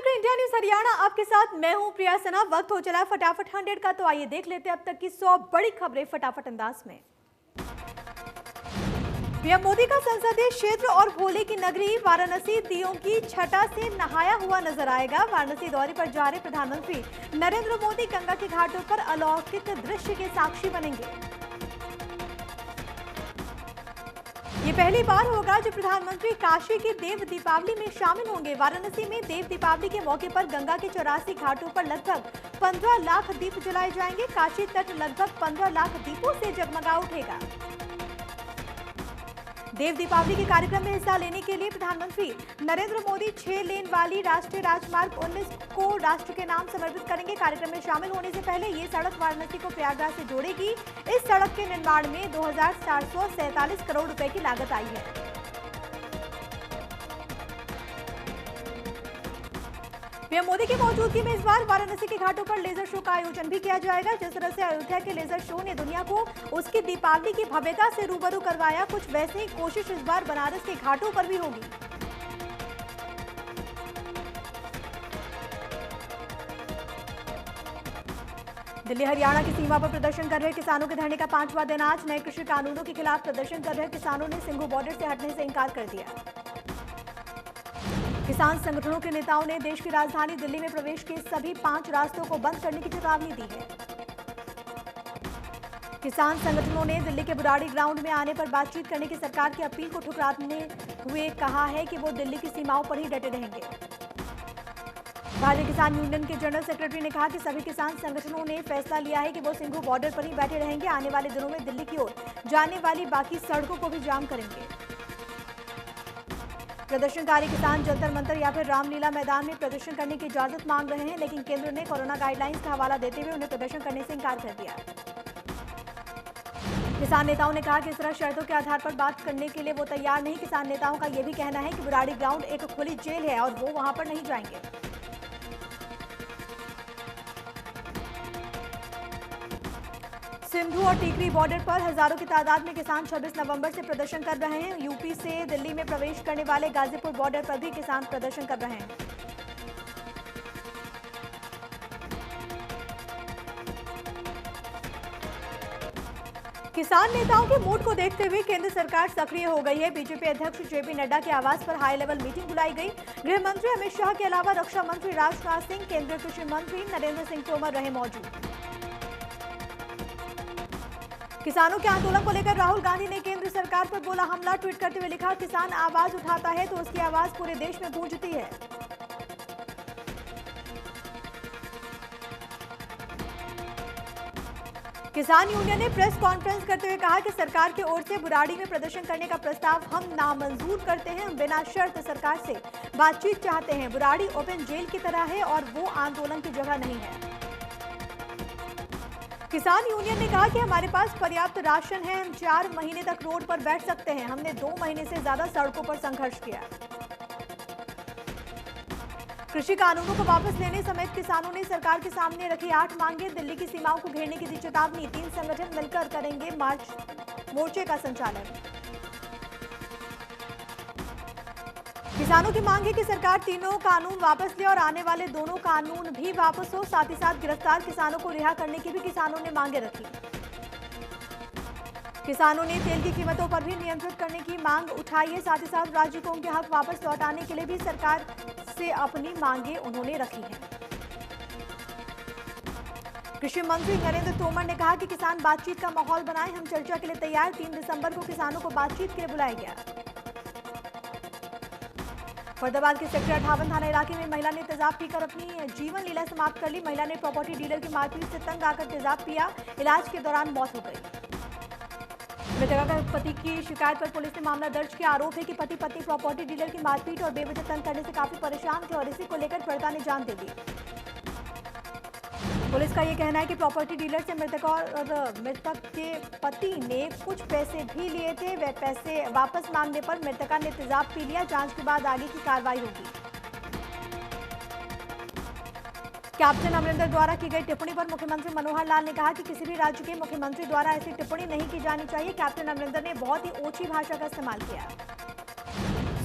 देख रहे हैं इंडिया न्यूज हरियाणा। आपके साथ मैं हूं प्रिया सना। वक्त हो चला है फटाफट 100 का, तो आइए देख लेते हैं अब तक की 100 बड़ी खबरें फटाफट अंदाज में। पीएम मोदी का संसदीय क्षेत्र और भोले की नगरी वाराणसी दीयों की छटा से नहाया हुआ नजर आएगा। वाराणसी दौरे पर जा रहे प्रधानमंत्री नरेंद्र मोदी गंगा के घाटों पर अलौकिक दृश्य के साक्षी बनेंगे। ये पहली बार होगा जब प्रधानमंत्री काशी की देव दीपावली में शामिल होंगे। वाराणसी में देव दीपावली के मौके पर गंगा के 84 घाटों पर लगभग 15 लाख दीप जलाए जाएंगे। काशी तट लगभग 15 लाख दीपों से जगमगा उठेगा। देव दीपावली के कार्यक्रम में हिस्सा लेने के लिए प्रधानमंत्री नरेंद्र मोदी 6 लेन वाली राष्ट्रीय राजमार्ग 19 को राष्ट्र के नाम समर्पित करेंगे। कार्यक्रम में शामिल होने से पहले ये सड़क वाराणसी को प्रयागराज से जोड़ेगी। इस सड़क के निर्माण में 2447 करोड़ रुपए की लागत आई है। पीएम मोदी की मौजूदगी में इस बार वाराणसी के घाटों पर लेजर शो का आयोजन भी किया जाएगा। जिस तरह से अयोध्या के लेजर शो ने दुनिया को उसकी दीपावली की भव्यता से रूबरू करवाया, कुछ वैसे ही कोशिश इस बार बनारस के घाटों पर भी होगी। दिल्ली हरियाणा की सीमा पर प्रदर्शन कर रहे किसानों के धरने का 5वां दिन आज। नए कृषि कानूनों के खिलाफ प्रदर्शन कर रहे किसानों ने सिंघू बॉर्डर से हटने से इंकार कर दिया। किसान संगठनों के नेताओं ने देश की राजधानी दिल्ली में प्रवेश के सभी 5 रास्तों को बंद करने की चेतावनी दी है। किसान संगठनों ने दिल्ली के बुराड़ी ग्राउंड में आने पर बातचीत करने की सरकार की अपील को ठुकराते हुए कहा है कि वो दिल्ली की सीमाओं पर ही डटे रहेंगे। भारतीय किसान यूनियन के जनरल सेक्रेटरी ने कहा कि सभी किसान संगठनों ने फैसला लिया है कि वो सिंघू बॉर्डर पर ही बैठे रहेंगे। आने वाले दिनों में दिल्ली की ओर जाने वाली बाकी सड़कों को भी जाम करेंगे। प्रदर्शनकारी किसान जंतर मंतर या फिर रामलीला मैदान में प्रदर्शन करने की इजाजत मांग रहे हैं, लेकिन केंद्र ने कोरोना गाइडलाइंस का हवाला देते हुए उन्हें प्रदर्शन करने से इंकार कर दिया। किसान नेताओं ने कहा कि इस तरह शर्तों के आधार पर बात करने के लिए वो तैयार नहीं। किसान नेताओं का यह भी कहना है कि बुराड़ी ग्राउंड एक खुली जेल है और वो वहां पर नहीं जाएंगे। सिंधु और टीकरी बॉर्डर पर हजारों की तादाद में किसान 26 नवंबर से प्रदर्शन कर रहे हैं। यूपी से दिल्ली में प्रवेश करने वाले गाजीपुर बॉर्डर पर भी किसान प्रदर्शन कर रहे हैं। किसान नेताओं के मूड को देखते हुए केंद्र सरकार सक्रिय हो गई है। बीजेपी अध्यक्ष जेपी नड्डा के आवास पर हाई लेवल मीटिंग बुलाई गई। गृह मंत्री अमित शाह के अलावा रक्षा मंत्री राजनाथ सिंह, केंद्रीय कृषि मंत्री नरेंद्र सिंह तोमर रहे मौजूद। किसानों के आंदोलन को लेकर राहुल गांधी ने केंद्र सरकार पर बोला हमला। ट्वीट करते हुए लिखा, किसान आवाज उठाता है तो उसकी आवाज पूरे देश में गूंजती है। किसान यूनियन ने प्रेस कॉन्फ्रेंस करते हुए कहा कि सरकार की ओर से बुराड़ी में प्रदर्शन करने का प्रस्ताव हम नामंजूर करते हैं। हम बिना शर्त सरकार से बातचीत चाहते हैं। बुराड़ी ओपन जेल की तरह है और वो आंदोलन की जगह नहीं है। किसान यूनियन ने कहा कि हमारे पास पर्याप्त राशन है, हम 4 महीने तक रोड पर बैठ सकते हैं। हमने 2 महीने से ज्यादा सड़कों पर संघर्ष किया। कृषि कानूनों को वापस लेने समेत किसानों ने सरकार के सामने रखी 8 मांगे। दिल्ली की सीमाओं को घेरने की दी चेतावनी। 3 संगठन मिलकर करेंगे मोर्चे का संचालन। किसानों की मांग है कि सरकार तीनों कानून वापस ले और आने वाले दोनों कानून भी वापस हो। साथ ही साथ गिरफ्तार किसानों को रिहा करने की भी किसानों ने मांगे रखी। किसानों ने तेल की कीमतों पर भी नियंत्रित करने की मांग उठाई है। साथ ही साथ राज्यों को उनके हक वापस लौटाने के लिए भी सरकार से अपनी मांगे उन्होंने रखी हैं। कृषि मंत्री नरेंद्र तोमर ने कहा कि किसान बातचीत का माहौल बनाएं, हम चर्चा के लिए तैयार। 3 दिसंबर को किसानों को बातचीत के लिए बुलाया गया। फरीदाबाद के सेक्टर 58 थाना इलाके में महिला ने तेजाब पीकर अपनी जीवन लीला समाप्त कर ली। महिला ने प्रॉपर्टी डीलर की मारपीट से तंग आकर तेजाब पिया। इलाज के दौरान मौत हो गई। मृतका के पति की शिकायत पर पुलिस ने मामला दर्ज किया। आरोप है कि पति पत्नी प्रॉपर्टी डीलर की मारपीट और बेवजह तंग करने से काफी परेशान थे और इसी को लेकर पीड़िता ने जान दे दी। पुलिस का यह कहना है कि प्रॉपर्टी डीलर से मृतक के पति ने कुछ पैसे भी लिए थे। वे पैसे वापस मांगने पर मृतका ने तेजाब पी लिया। जांच के बाद आगे की कार्रवाई होगी। कैप्टन अमरिंदर द्वारा की गई टिप्पणी पर मुख्यमंत्री मनोहर लाल ने कहा कि किसी भी राज्य के मुख्यमंत्री द्वारा ऐसी टिप्पणी नहीं की जानी चाहिए। कैप्टन अमरिंदर ने बहुत ही ओछी भाषा का इस्तेमाल किया।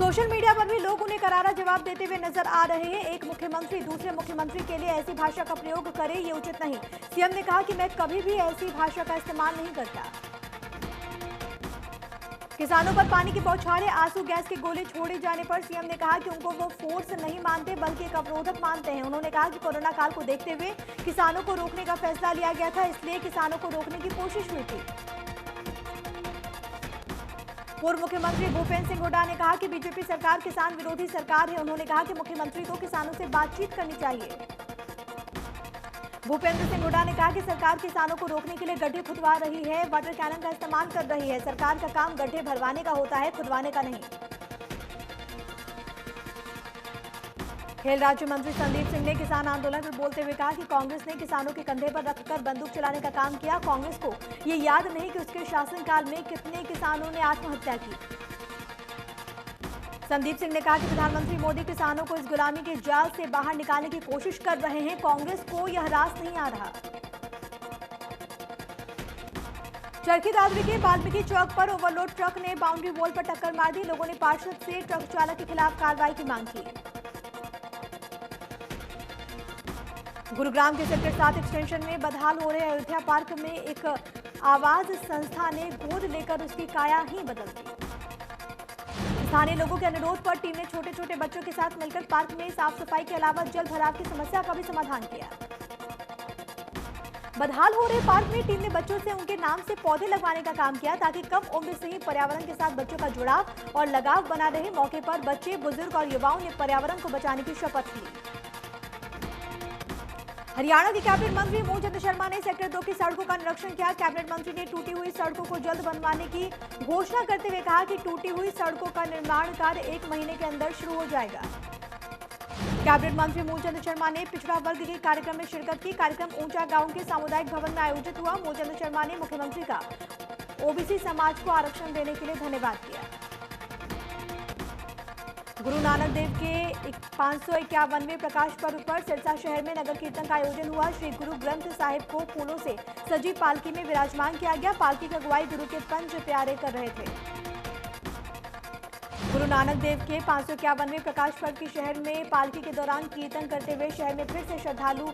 सोशल मीडिया पर भी लोग उन्हें करारा जवाब देते हुए नजर आ रहे हैं। एक मुख्यमंत्री दूसरे मुख्यमंत्री के लिए ऐसी भाषा का प्रयोग करे, ये उचित नहीं। सीएम ने कहा कि मैं कभी भी ऐसी भाषा का इस्तेमाल नहीं करता। किसानों पर पानी की बौछारें, आंसू गैस के गोले छोड़े जाने पर सीएम ने कहा कि उनको वो फोर्स नहीं मानते बल्कि एक अवरोधक मानते हैं। उन्होंने कहा कि कोरोना काल को देखते हुए किसानों को रोकने का फैसला लिया गया था, इसलिए किसानों को रोकने की कोशिश हुई थी। पूर्व मुख्यमंत्री भूपेंद्र सिंह हुड्डा ने कहा कि बीजेपी सरकार किसान विरोधी सरकार है। उन्होंने कहा कि मुख्यमंत्री को किसानों से बातचीत करनी चाहिए। भूपेंद्र सिंह हुड्डा ने कहा कि सरकार किसानों को रोकने के लिए गड्ढे खुदवा रही है, वाटर कैनन का इस्तेमाल कर रही है। सरकार का काम गड्ढे भरवाने का होता है, खुदवाने का नहीं। खेल राज्य मंत्री संदीप सिंह ने किसान आंदोलन पर बोलते हुए कहा कि कांग्रेस ने किसानों के कंधे पर रखकर बंदूक चलाने का काम किया। कांग्रेस को ये याद नहीं कि उसके शासनकाल में कितने किसानों ने आत्महत्या की। संदीप सिंह ने कहा कि प्रधानमंत्री मोदी किसानों को इस गुलामी के जाल से बाहर निकालने की कोशिश कर रहे हैं, कांग्रेस को यह रास नहीं आ रहा। चरखी दादरी के वाल्मीकि चौक पर ओवरलोड ट्रक ने बाउंड्री वॉल पर टक्कर मार दी। लोगों ने पार्षद से ट्रक चालक के खिलाफ कार्रवाई की मांग की। गुरुग्राम के सेक्टर 7 एक्सटेंशन में बदहाल हो रहे अयोध्या पार्क में एक आवाज संस्था ने गोद लेकर उसकी काया ही बदल दी। स्थानीय लोगों के अनुरोध पर टीम ने छोटे छोटे बच्चों के साथ मिलकर पार्क में साफ सफाई के अलावा जल भराव की समस्या का भी समाधान किया। बदहाल हो रहे पार्क में टीम ने बच्चों से उनके नाम से पौधे लगवाने का काम किया ताकि कम उम्र से ही पर्यावरण के साथ बच्चों का जुड़ाव और लगाव बना रहे। मौके पर बच्चे, बुजुर्ग और युवाओं ने पर्यावरण को बचाने की शपथ ली। हरियाणा के कैबिनेट मंत्री मूलचंद शर्मा ने सेक्टर 2 की सड़कों का निरीक्षण किया। कैबिनेट मंत्री ने टूटी हुई सड़कों को जल्द बनवाने की घोषणा करते हुए कहा कि टूटी हुई सड़कों का निर्माण कार्य 1 महीने के अंदर शुरू हो जाएगा। कैबिनेट मंत्री मूलचंद शर्मा ने पिछड़ा वर्ग के कार्यक्रम में शिरकत की। कार्यक्रम ऊंचा गांव के सामुदायिक भवन में आयोजित हुआ। मूलचंद शर्मा ने मुख्यमंत्री का ओबीसी समाज को आरक्षण देने के लिए धन्यवाद किया। गुरु नानक देव के 551वें प्रकाश पर्व पर सिरसा शहर में नगर कीर्तन का आयोजन हुआ। श्री गुरु ग्रंथ साहिब को फूलों से सजी पालकी में विराजमान किया गया। पालकी की अगुवाई गुरु के पंच प्यारे कर रहे थे। गुरु नानक देव के 551वें प्रकाश पर्व की शहर में पालकी के दौरान कीर्तन करते हुए शहर में फिर से श्रद्धालु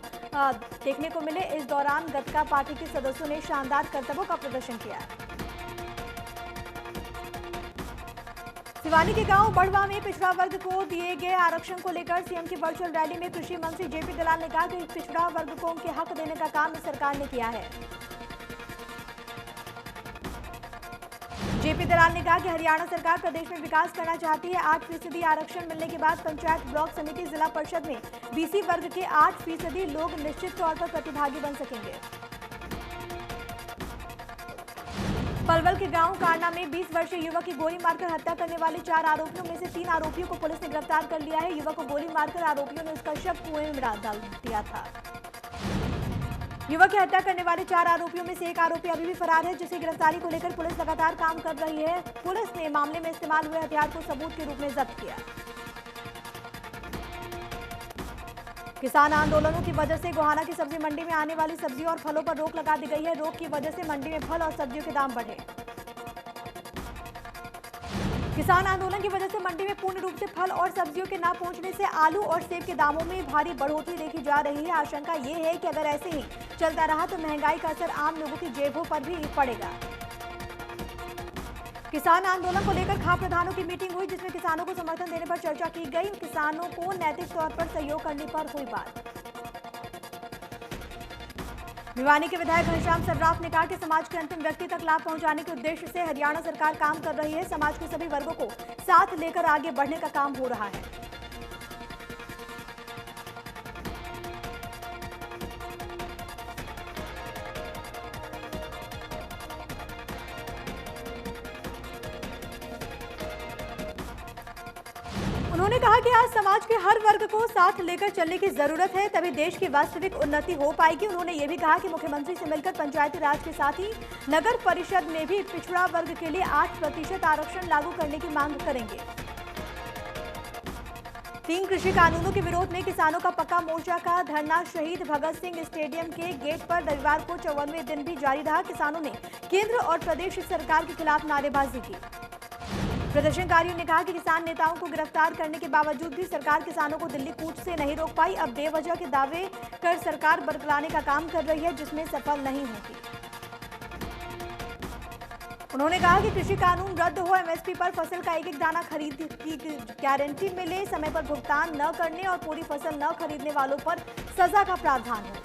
देखने को मिले। इस दौरान गतका पार्टी के सदस्यों ने शानदार करतबों का प्रदर्शन किया। सिवानी के गांव बड़वा में पिछड़ा वर्ग को दिए गए आरक्षण को लेकर सीएम की वर्चुअल रैली में कृषि मंत्री जेपी दलाल ने कहा कि पिछड़ा वर्ग को उनके हक देने का काम इस सरकार ने किया है। जेपी दलाल ने कहा कि हरियाणा सरकार प्रदेश में विकास करना चाहती है। 8% आरक्षण मिलने के बाद पंचायत, ब्लॉक समिति, जिला परिषद में बीसी वर्ग के 8% लोग निश्चित तौर पर प्रतिभागी बन सकेंगे। पलवल के गांव कारना में 20 वर्षीय युवक की गोली मारकर हत्या करने वाले 4 आरोपियों में से 3 आरोपियों को पुलिस ने गिरफ्तार कर लिया है। युवक को गोली मारकर आरोपियों ने उसका शव कुएं में डाल दिया था। युवक की हत्या करने वाले 4 आरोपियों में से एक आरोपी अभी भी फरार है, जिसे गिरफ्तारी को लेकर पुलिस लगातार काम कर रही है। पुलिस ने मामले में इस्तेमाल हुए हथियार को सबूत के रूप में जब्त किया। किसान आंदोलनों की वजह से गोहाना की सब्जी मंडी में आने वाली सब्जियों और फलों पर रोक लगा दी गई है। रोक की वजह से मंडी में फल और सब्जियों के दाम बढ़े। किसान आंदोलन की वजह से मंडी में पूर्ण रूप से फल और सब्जियों के न पहुंचने से आलू और सेब के दामों में भारी बढ़ोतरी देखी जा रही है। आशंका ये है कि अगर ऐसे ही चलता रहा तो महंगाई का असर आम लोगों की जेबों पर भी पड़ेगा। किसान आंदोलन को लेकर खाप प्रधानों की मीटिंग हुई, जिसमें किसानों को समर्थन देने पर चर्चा की गई। किसानों को नैतिक तौर पर सहयोग करने पर हुई बात। भिवानी के विधायक घनश्याम सर्राफ ने कहा कि समाज के अंतिम व्यक्ति तक लाभ पहुंचाने के उद्देश्य से हरियाणा सरकार काम कर रही है। समाज के सभी वर्गों को साथ लेकर आगे बढ़ने का काम हो रहा है। उन्होंने कहा कि आज समाज के हर वर्ग को साथ लेकर चलने की जरूरत है, तभी देश की वास्तविक उन्नति हो पाएगी। उन्होंने ये भी कहा कि मुख्यमंत्री से मिलकर पंचायती राज के साथ ही नगर परिषद में भी पिछड़ा वर्ग के लिए 8% आरक्षण लागू करने की मांग करेंगे। 3 कृषि कानूनों के विरोध में किसानों का पक्का मोर्चा का धरना शहीद भगत सिंह स्टेडियम के गेट पर रविवार को 54वें दिन भी जारी रहा। किसानों ने केंद्र और प्रदेश सरकार के खिलाफ नारेबाजी की। प्रदर्शनकारियों ने कहा कि किसान नेताओं को गिरफ्तार करने के बावजूद भी सरकार किसानों को दिल्ली कूच से नहीं रोक पाई। अब बेवजह के दावे कर सरकार बरगलाने का काम कर रही है, जिसमें सफल नहीं होगी। उन्होंने कहा कि कृषि कानून रद्द हो, एमएसपी पर फसल का एक एक दाना खरीद की गारंटी मिले, समय पर भुगतान न करने और पूरी फसल न खरीदने वालों पर सजा का प्रावधान हो।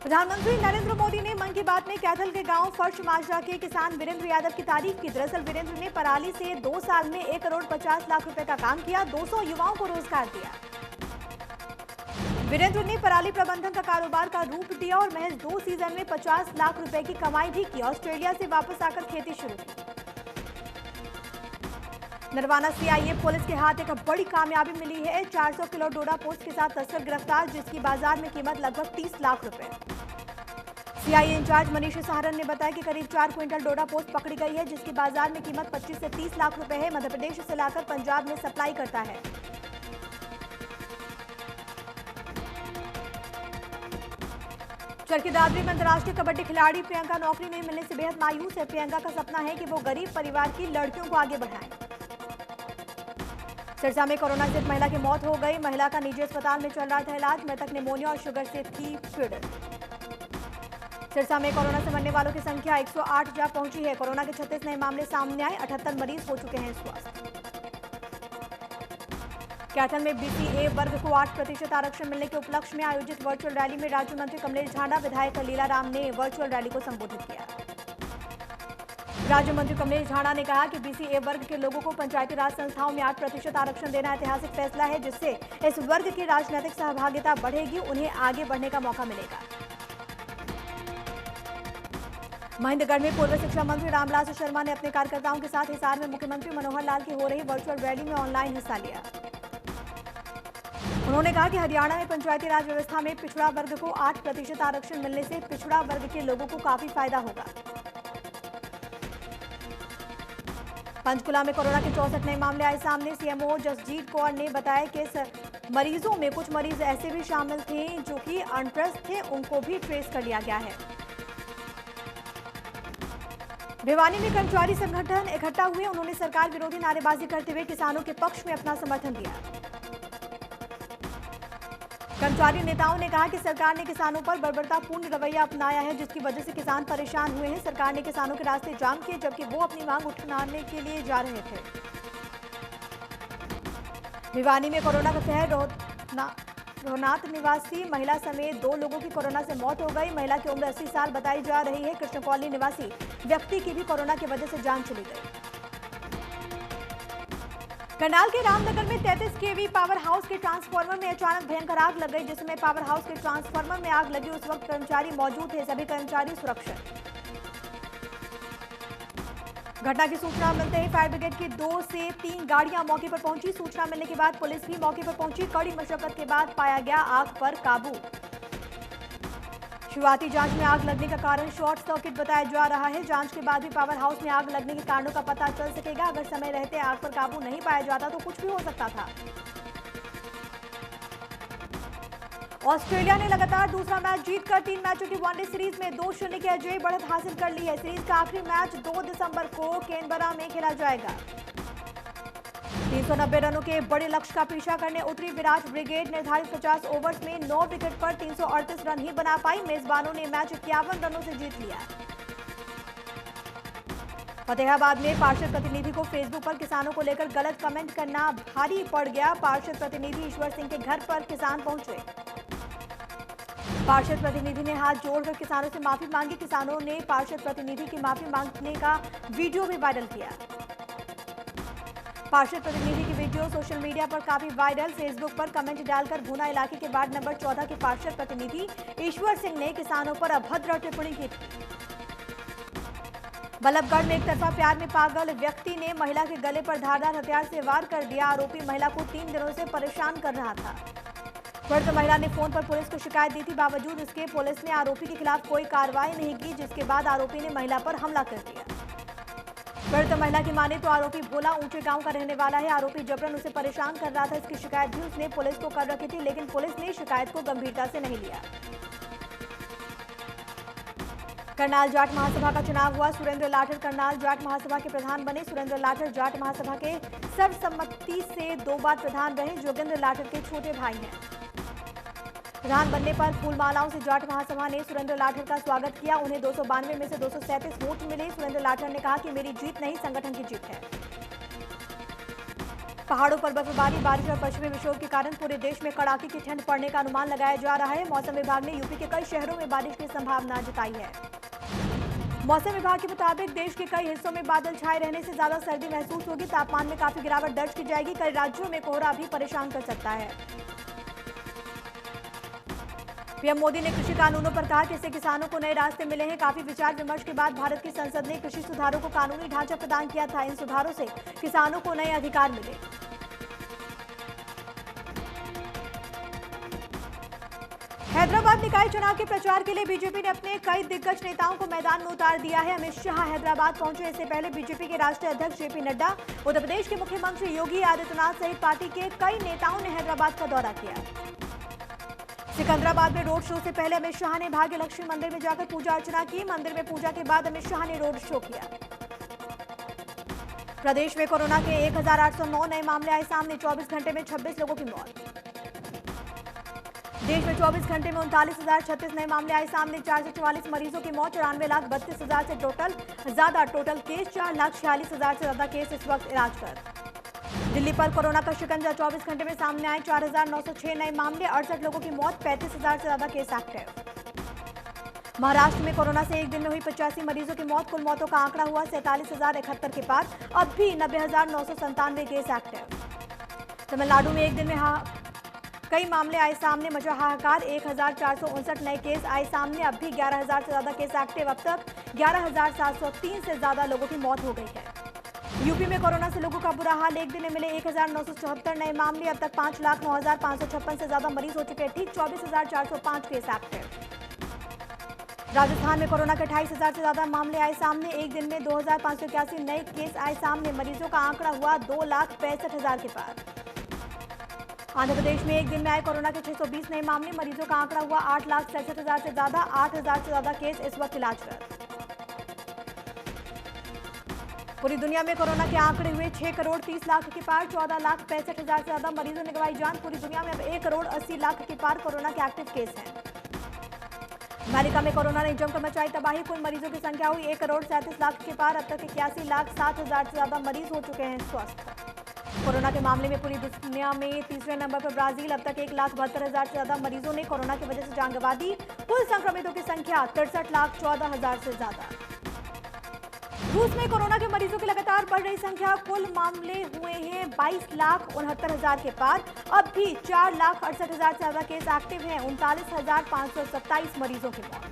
प्रधानमंत्री नरेंद्र मोदी ने मन की बात में कैथल के गांव फर्श माजरा के किसान वीरेंद्र यादव की तारीफ की। दरअसल वीरेंद्र ने पराली से 2 साल में 1 करोड़ 50 लाख रुपए का काम किया, 200 युवाओं को रोजगार दिया। वीरेंद्र ने पराली प्रबंधन का कारोबार का रूप दिया और महज 2 सीजन में 50 लाख रुपए की कमाई भी की। ऑस्ट्रेलिया से वापस आकर खेती शुरू की। नरवाना सीआईए पुलिस के हाथ एक बड़ी कामयाबी मिली है। 400 किलो डोडा पोस्ट के साथ तस्कर गिरफ्तार, जिसकी बाजार में कीमत लगभग 30 लाख रुपए। सीआईए इंचार्ज मनीष सहारन ने बताया कि करीब 4 क्विंटल डोडा पोस्ट पकड़ी गई है, जिसकी बाजार में कीमत 25 से 30 लाख रुपए है। मध्य प्रदेश से लाकर पंजाब में सप्लाई करता है। चरखी दादरी में अंतर्राष्ट्रीय कबड्डी खिलाड़ी प्रियंका नौकरी नहीं मिलने से बेहद मायूस है। प्रियंका का सपना है कि वो गरीब परिवार की लड़कियों को आगे बढ़ाएं। सिरसा में कोरोना से एक महिला की मौत हो गई। महिला का निजी अस्पताल में चल रहा था इलाज। मृतक निमोनिया और शुगर से थी पीड़ित। सिरसा में कोरोना से मरने वालों की संख्या 108 जा पहुंची है। कोरोना के 36 नए मामले सामने आए, 78 मरीज हो चुके हैं स्वस्थ। कैथल में बीसीए वर्ग को 8% आरक्षण मिलने के उपलक्ष्य में आयोजित वर्चुअल रैली में राज्य मंत्री कमलेश झांडा, विधायक लीलाराम ने वर्चुअल रैली को संबोधित किया। राज्य मंत्री कमलेश झांडा ने कहा कि बीसीए वर्ग के लोगों को पंचायती राज संस्थाओं में 8% आरक्षण देना ऐतिहासिक फैसला है, जिससे इस वर्ग की राजनीतिक सहभागिता बढ़ेगी, उन्हें आगे बढ़ने का मौका मिलेगा। महेंद्रगढ़ में पूर्व शिक्षा मंत्री रामलाल शर्मा ने अपने कार्यकर्ताओं के साथ हिसार में मुख्यमंत्री मनोहर लाल की हो रही वर्चुअल रैली में ऑनलाइन हिस्सा लिया। उन्होंने कहा कि हरियाणा में पंचायती राज व्यवस्था में पिछड़ा वर्ग को 8% आरक्षण मिलने से पिछड़ा वर्ग के लोगों को काफी फायदा होगा। पंचकुला में कोरोना के 64 नए मामले आए सामने। सीएमओ जसजीत कौर ने बताया कि इस मरीजों में कुछ मरीज ऐसे भी शामिल थे जो कि अनट्रेस थे, उनको भी ट्रेस कर लिया गया है। भिवानी में कर्मचारी संगठन इकट्ठा हुए। उन्होंने सरकार विरोधी नारेबाजी करते हुए किसानों के पक्ष में अपना समर्थन दिया। कर्मचारी नेताओं ने कहा कि सरकार ने किसानों पर बर्बरतापूर्ण रवैया अपनाया है, जिसकी वजह से किसान परेशान हुए हैं। सरकार ने किसानों के रास्ते जाम किए, जबकि वो अपनी मांग उठाने के लिए जा रहे थे। भिवानी में कोरोना का कहर। रोहनाथ निवासी महिला समेत 2 लोगों की कोरोना से मौत हो गई। महिला की उम्र 80 साल बताई जा रही है। कृष्ण कॉलोनी निवासी व्यक्ति की भी कोरोना की वजह से जान चली गई। करनाल के रामनगर में 33 केवी पावर हाउस के ट्रांसफार्मर में अचानक भयंकर आग लग गई, जिसमें पावर हाउस के ट्रांसफार्मर में आग लगी उस वक्त कर्मचारी मौजूद थे। सभी कर्मचारी सुरक्षित। घटना की सूचना मिलते ही फायर ब्रिगेड की 2 से 3 गाड़ियां मौके पर पहुंची। सूचना मिलने के बाद पुलिस भी मौके पर पहुंची। कड़ी मशक्कत के बाद पाया गया आग पर काबू। शुरुआती जांच में आग लगने का कारण शॉर्ट सर्किट बताया जा रहा है। जांच के बाद भी पावर हाउस में आग लगने के कारणों का पता चल सकेगा। अगर समय रहते आग पर काबू नहीं पाया जाता तो कुछ भी हो सकता था। ऑस्ट्रेलिया ने लगातार दूसरा मैच जीतकर 3 मैचों की वनडे सीरीज में 2-0 की अजेय बढ़त हासिल कर ली है। सीरीज का आखिरी मैच 2 दिसंबर को कैनबरा में खेला जाएगा। 390 रनों के बड़े लक्ष्य का पीछा करने उतरी विराट ब्रिगेड निर्धारित 50 ओवर्स में 9 विकेट पर 338 रन ही बना पाई। मेजबानों ने मैच 51 रनों से जीत लिया। फतेहाबाद में पार्षद प्रतिनिधि को फेसबुक पर किसानों को लेकर गलत कमेंट करना भारी पड़ गया। पार्षद प्रतिनिधि ईश्वर सिंह के घर पर किसान पहुंचे। पार्षद प्रतिनिधि ने हाथ जोड़कर किसानों से माफी मांगी। किसानों ने पार्षद प्रतिनिधि की माफी मांगने का वीडियो भी वायरल किया। पार्षद प्रतिनिधि की वीडियो सोशल मीडिया पर काफी वायरल। फेसबुक पर कमेंट डालकर भूना इलाके के वार्ड नंबर 14 के पार्षद प्रतिनिधि ईश्वर सिंह ने किसानों पर अभद्र टिप्पणी की थी। बल्लभगढ़ में एक तरफा प्यार में पागल व्यक्ति ने महिला के गले पर धारदार हथियार से वार कर दिया। आरोपी महिला को 3 दिनों से परेशान कर रहा था। पीड़ित महिला ने फोन पर पुलिस को शिकायत दी थी। बावजूद इसके पुलिस ने आरोपी के खिलाफ कोई कार्रवाई नहीं की, जिसके बाद आरोपी ने महिला पर हमला कर दिया। पीड़ित महिला की माने तो आरोपी भोला ऊंचे गांव का रहने वाला है। आरोपी जबरन उसे परेशान कर रहा था। इसकी शिकायत भी उसने पुलिस को कर रखी थी, लेकिन पुलिस ने शिकायत को गंभीरता से नहीं लिया। करनाल जाट महासभा का चुनाव हुआ। सुरेंद्र लाठर करनाल जाट महासभा के प्रधान बने। सुरेंद्र लाठर जाट महासभा के सर्वसम्मति से 2 बार प्रधान रहे। जोगेंद्र लाठर के छोटे भाई हैं। प्रधान बनने पर फूल मालाओं से जाट महासभा ने सुरेंद्र लाठर का स्वागत किया। उन्हें 292 में से 237 वोट मिले। सुरेंद्र लाठर ने कहा कि मेरी जीत नहीं, संगठन की जीत है। पहाड़ों पर बर्फबारी, बारिश और पश्चिमी विक्षोभ के कारण पूरे देश में कड़ाके की ठंड पड़ने का अनुमान लगाया जा रहा है। मौसम विभाग ने यूपी के कई शहरों में बारिश की संभावना जताई है। मौसम विभाग के मुताबिक देश के कई हिस्सों में बादल छाए रहने से ज्यादा सर्दी महसूस होगी। तापमान में काफी गिरावट दर्ज की जाएगी। कई राज्यों में कोहरा भी परेशान कर सकता है। पीएम मोदी ने कृषि कानूनों पर कहा कि इससे किसानों को नए रास्ते मिले हैं। काफी विचार विमर्श के बाद भारत की संसद ने कृषि सुधारों को कानूनी ढांचा प्रदान किया था। इन सुधारों से किसानों को नए अधिकार मिले। हैदराबाद निकाय चुनाव के प्रचार के लिए बीजेपी ने अपने कई दिग्गज नेताओं को मैदान में उतार दिया है। अमित शाह हैदराबाद पहुंचे। इससे पहले बीजेपी के राष्ट्रीय अध्यक्ष जेपी नड्डा, उत्तर प्रदेश के मुख्यमंत्री योगी आदित्यनाथ सहित पार्टी के कई नेताओं ने हैदराबाद का दौरा किया। सिकंदराबाद में रोड शो से पहले अमित शाह ने भाग्य लक्ष्मी मंदिर में जाकर पूजा अर्चना की। मंदिर में पूजा के बाद अमित शाह ने रोड शो किया। प्रदेश में कोरोना के 1809 नए मामले आए सामने। 24 घंटे में 26 लोगों की मौत। देश में 24 घंटे में 39,036 नए मामले आए सामने। 444 मरीजों की मौत। 94,32,000 से टोटल केस। 4,46,000 से ज्यादा केस इस वक्त इलाज पर। दिल्ली पर कोरोना का शिकंजा 24 घंटे में सामने आए। 4,906 नए मामले। 68 लोगों की मौत। 35,000 से ज्यादा केस एक्टिव। महाराष्ट्र में कोरोना से एक दिन में हुई 85 मरीजों की मौत। कुल मौतों का आंकड़ा हुआ 47,071 के पार। अब भी 90,997 केस एक्टिव। तमिलनाडु में एक दिन में कई मामले आए सामने। मचा हाहाकार। 1,459 नए केस आए सामने। अब भी 11,000 से ज्यादा केस एक्टिव। अब तक 11,703 से ज्यादा लोगों की मौत हो गई है। यूपी में कोरोना से लोगों का बुरा हाल। एक दिन में मिले 1,974 नए मामले। अब तक 5,09,556 से ज्यादा मरीज हो चुके हैं ठीक। 24,405 केस एक्टिव। राजस्थान में कोरोना के 28,000 से ज्यादा मामले आए सामने। एक दिन में 2,581 नए केस आए सामने। मरीजों का आंकड़ा हुआ 2,65,000 के पार। आंध्र प्रदेश में एक दिन में आए कोरोना के 620 नए मामले। मरीजों का आंकड़ा हुआ 8,67,000 से ज्यादा। 8,000 से ज्यादा केस इस वक्त इलाज पर। पूरी दुनिया में कोरोना के आंकड़े हुए 6 करोड़ 30 लाख के पार। 14,65,000 से ज्यादा मरीजों ने गंवाई जान। पूरी दुनिया में अब 1 करोड़ 80 लाख के पार कोरोना के एक्टिव केस हैं। अमेरिका में कोरोना ने जमकर मचाई तबाही। कुल मरीजों की संख्या हुई 1 करोड़ 37 लाख के पार। अब तक 81,07,000 से ज्यादा मरीज हो चुके हैं स्वस्थ। कोरोना के मामले में पूरी दुनिया में तीसरे नंबर पर ब्राजील। अब तक 1,72,000 से ज्यादा मरीजों ने कोरोना की वजह से जान गंवा दी। कुल संक्रमितों की संख्या 63,14,000 से ज्यादा। रूस में कोरोना के मरीजों की लगातार बढ़ रही संख्या। कुल मामले हुए हैं 22,69,000 के पार। अब भी 4,68,000 से ज्यादा केस एक्टिव हैं। 39,527 मरीजों की मौत।